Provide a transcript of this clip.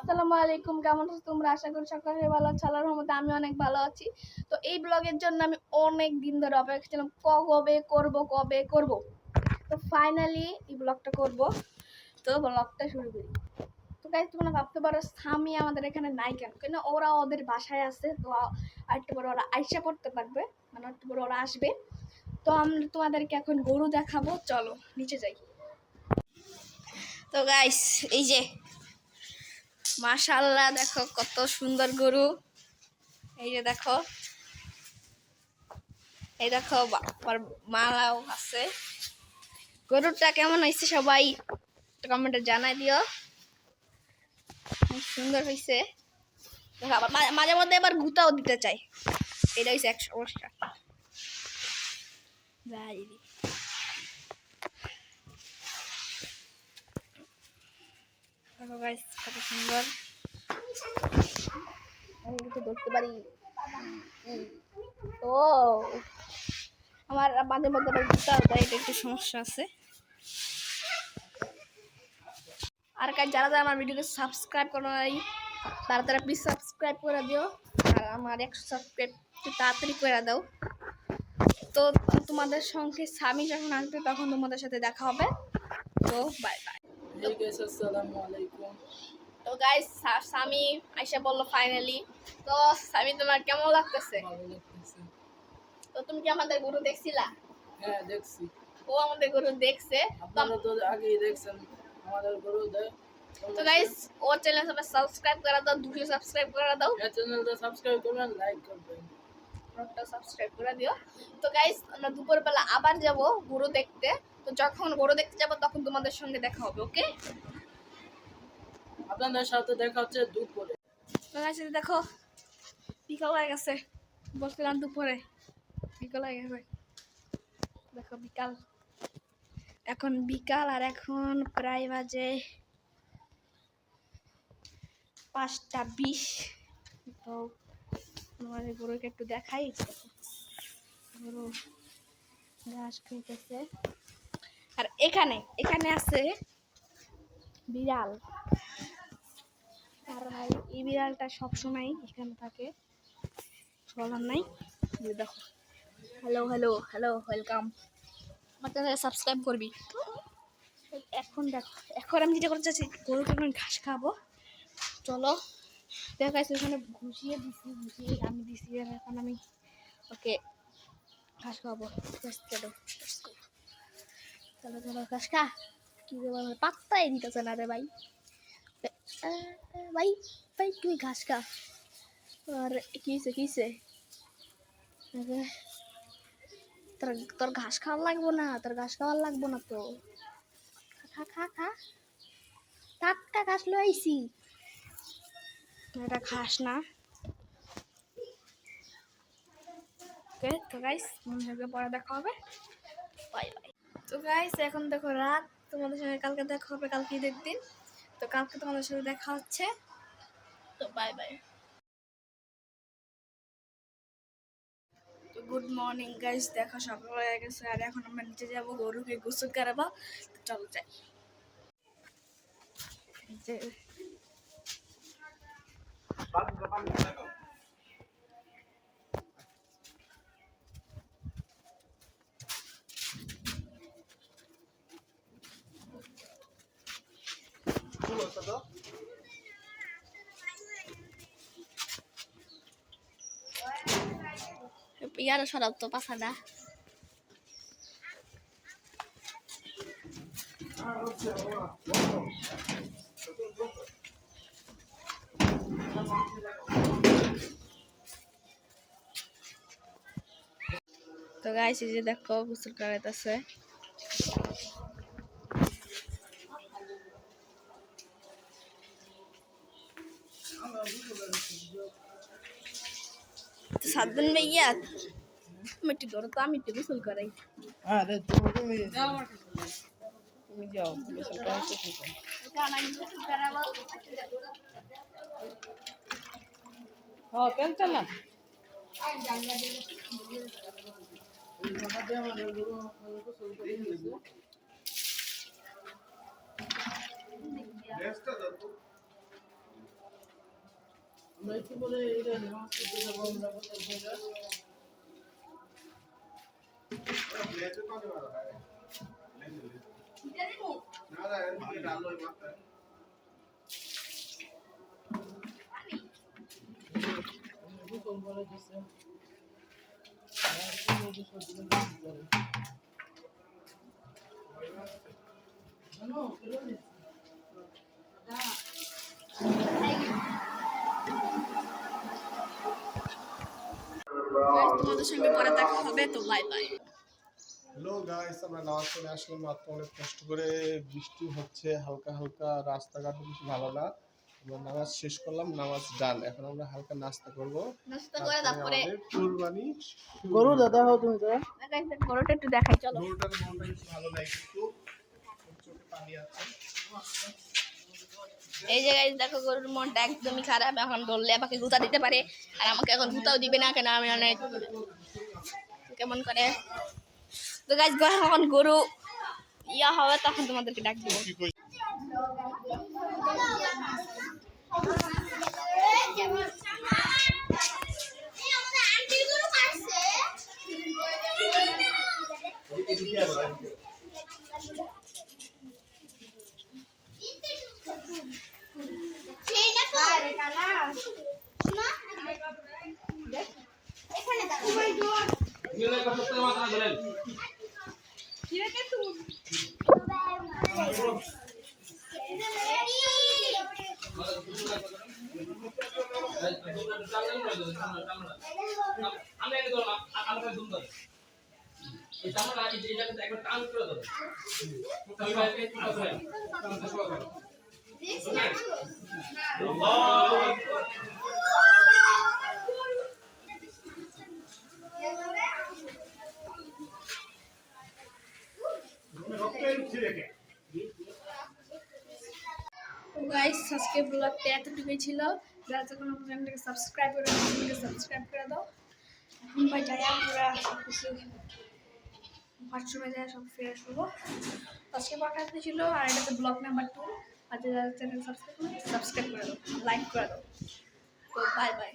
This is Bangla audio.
আসসালামু আলাইকুম, কেমন আছো তোমরা? আশা করি সকলে ভালো আছো। আল্লাহর রহমতে আমি অনেক ভালো আছি। তো এই ব্লগের জন্য আমি অনেক দিন ধরে অপেক্ষা ছিলাম, কবে করব। তো ফাইনালি এই ব্লগটা করব। তো ব্লগটা শুরু করি। তো গাইস, তোমরা ভাবতে পারো স্বামী আমাদের এখানে নাই কেন? কেন ওরা ওদের বাসায় আছে। তো আরেকটু পরে ওরা আইসা পড়তে পারবে, মানে একটু পরে ওরা আসবে। তো আমরা তোমাদেরকে এখন গরু দেখাবো, চলো নিচে যাই। তো গাইস, এই যে মাশাআল্লাহ, দেখো কত সুন্দর গরু। এই যে দেখো, এই দেখো আবার মালাও আছে। গরুটা কেমন হয়েছে সবাই কমেন্টে জানাই দিও। সুন্দর হয়েছে। আবার মাঝে মধ্যে আবার গুতাও দিতে চাই, এটা হচ্ছে এক সমস্যা। দেখো গাইস কত সুন্দর। আমি তো ধরতে পারি। ও আমার মাঝে মধ্যে আবার গুতাও দেয়, এটা একটু সমস্যা আছে। আর কাজ যারা যারা আমার ভিডিওকে সাবস্ক্রাইব করো নাই, তারা প্লিজ সাবস্ক্রাইব করে দিও। আর আমার 100 সাবস্ক্রাইব তাড়াতাড়ি করে দাও। তো তোমাদের সঙ্গে স্বামী যখন আসবে তখন তোমাদের সাথে দেখা হবে। তো বাই বাই। আসসালামু আলাইকুম। তো গাইস, স্বামী আইসা বললো ফাইনালি। তো স্বামী, তোমার কেমন লাগতেছে? ভালো লাগতেছে। তো তুমি কি আমাদের গরু দেখছিলা? হ্যাঁ, দেখছি। ও আমাদের গরু দেখছে। আপনারা তো আগেই দেখছেন আমাদের গরু। তো গাইস, ওর চ্যানেল সবাই সাবস্ক্রাইব করে দাও, 200 সাবস্ক্রাইব করে দাও। এই চ্যানেলটা সাবস্ক্রাইব করবেন, লাইক করবেন, একটা সাবস্ক্রাইব করে দিও। তো গাইস, আমরা দুপুরবেলা আবার যাব গরু দেখতে। তো যখন গরু দেখতে যাব তখন তোমাদের সঙ্গে দেখা হবে, ওকে? আপনাদের সাথে দেখা হচ্ছে দুপুরে। তো গাইস, দেখো বিকাল হয়ে গেছে। বলছিলাম দুপুরে, বিকাল হয়ে গেছে। দেখো বিকাল, এখন বিকাল, আর এখন প্রায় বাজে 5:20। তো আমাদের গরুকে একটু দেখাই। গরু ঘাস খাইতেছে। আর এখানে এখানে আছে বিড়াল। আর ভাই, এই বিড়ালটা সবসময় এখানে থাকে, বলার নাই। দেখো, হ্যালো হ্যালো হ্যালো, ওয়েলকাম। আমার চ্যানেলে সাবস্ক্রাইব করবি। এখন দেখো, এখন আমি যেটা করতে চাচ্ছি, গরুকে এখন ঘাস খাবো। চলো দেখাইছি, ওখানে ঘুষিয়ে আমি দিছি। এখন আমি ওকে ঘাস খাওয়াবো। চলো চলো চলো, ঘাস খা। কি পাত্তাই দিতেছে না রে ভাই। ভাই ভাই, তুই ঘাস খা। আর কিসে তোর ঘাস খাওয়ার লাগবো না, তো খা খা খা। টাটকা ঘাস লই আইছি, এটা খাস না। ওকে, তো গাইস, পরে দেখা হবে। Bye bye. তো গাইস, এখন দেখো রাত। তোমাদের সঙ্গে কালকে দেখা হবে, কালকে ঈদের দিন। তো কালকে তোমাদের সাথে দেখা হচ্ছে। তো বাই বাই। তো গুড মর্নিং গাইস, দেখো সকাল হয়ে গেছে। আর এখন আমরা নিচে যাবো গরুকে গোসল করাবো। তো চলো যাই। ইয়ারও সরাব তো পাছাটা। তো গাইস, এই যে দেখো গোসল করাইতেছে। তো সাতদিন ভাইয়া, তুমি একটু ধরো তো, আমি একটু গোসল করাই। আরে তুমি যাও গোসল করতে। হ্যাঁ, কেন চালা আমরা একটু পরে এটা নামাজ পড়তে যাবো আমরা কোথায় জায়গা গোসল করে দিছে তোমাদের সঙ্গে পরে দেখা হবে, তো বাই বাই। হ্যালো গাইস, আমরা নামাজ পড়ে আসলাম মাত্র, অনেক কষ্ট করে, বৃষ্টি হচ্ছে হালকা হালকা, রাস্তাঘাট বেশি ভালো না। আমরা নামাজ শেষ করলাম, নামাজ ডান। এখন আমরা হালকা নাস্তা করব, নাস্তা করে তারপরে আমাদের কুরবানি গরু দাদা হও তুমি তো গরুটা একটু দেখাই চলো। গরুটার মনটা বেশি ভালো নাই, কিন্তু চোখে পানি আছে। এই যে গাইস দেখো, গরুর মনটা একদমই খারাপ, এখন ধরলে আমাকে গুতা দিতে পারে, আর আমাকে এখন গুতাও দিবে না, কেন আমি অনেক কেমন করে। তো গাইস এখন গরু ইয়া হবে তখন তোমাদেরকে ডাক দিব। গাইস আজকে ব্লগটা এতটুকুই ছিল। যারা যখন আমার চ্যানেলটাকে সাবস্ক্রাইব করে দাও, চ্যানেলটাকে সাবস্ক্রাইব করে দাও। এখন ভাই যাই আমরা সব কিছু ওয়াশরুমে যাই, সব ফ্রেশ হবো। আজকে পাঠাতে ছিল, আর এটাতে ব্লগ নাম্বার 2। আর যারা চ্যানেল সাবস্ক্রাইব করে দাও, লাইক করে দাও। তো বাই বাই।